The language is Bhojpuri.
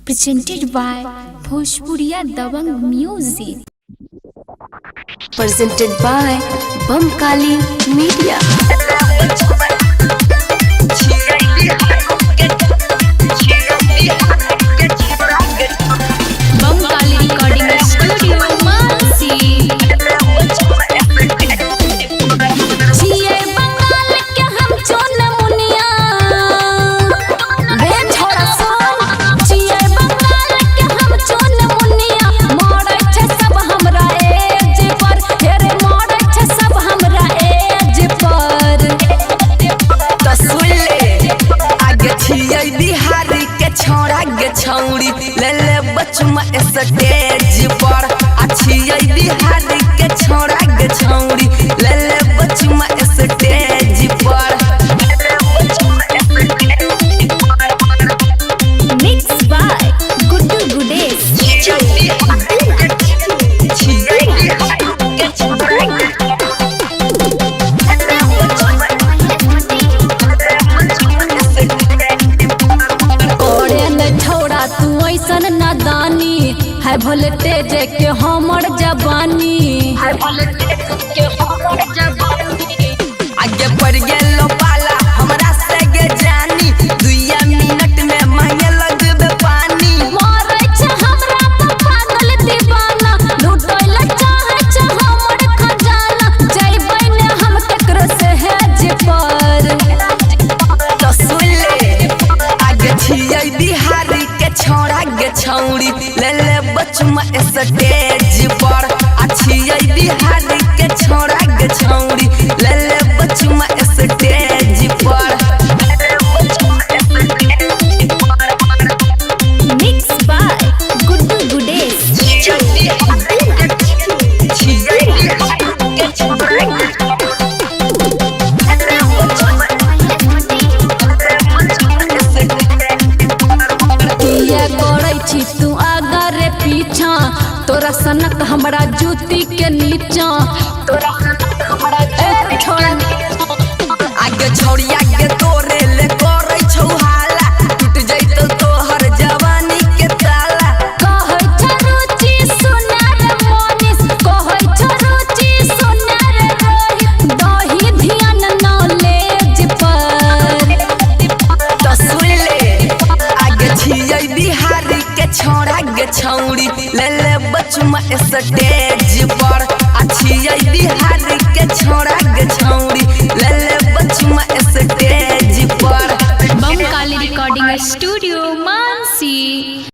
presented by Bhojpuriya Dabang Music. Presented by Bamkali Media. Bamkali Recording Studio, Mansi. छौड़ी ले ले बचमा स्टेज पर अच्छी बिहार के छोड़ा गे छौड़ी ले ले बचमा स्टेज पर Mixed by Guddu Gudesh. नादानी है वोल्टेज के हमर जवानी आगे पड़ गेलो पाला हमरा से गे जानी 2 मिनट में मांगे लगबे पानी मारै छ हमरा पर पागल दीवाना लूटै ल चाहे छ हमर खजाना जइबै ने हम केकरो से हेज पर तो सुन ले आगे छियै बिहार के छोड़ा गे छौड़ी ले ले बचमा स्टेज पर अच्छी बिहार के छोड़ा गे छौड़ी ले ले बचमा स्टेज पर Mixed by Guddu Gudesh. तू अगर पीछा तोरा सनक हमरा जूती के नीचा तोरा सनक हमरा छोड़ा आगे छौड़िया के तोरे ले करे छौ हाला टूट जइतो तोहर जवानी के ताला कहै छ रुचि सुनार मोनिस कहै छ रुचि सुनार रोहित दही ध्यान नॉलेज पर तो सुन ले आगे छियै बिहार के छोड़ा गे छौड़ी ले ले बचमा स्टेज पर अच्छी बिहार के छोड़ा गे छौड़ी ले ले बचमा स्टेज पर Bamkali Recording Studio, Mansi.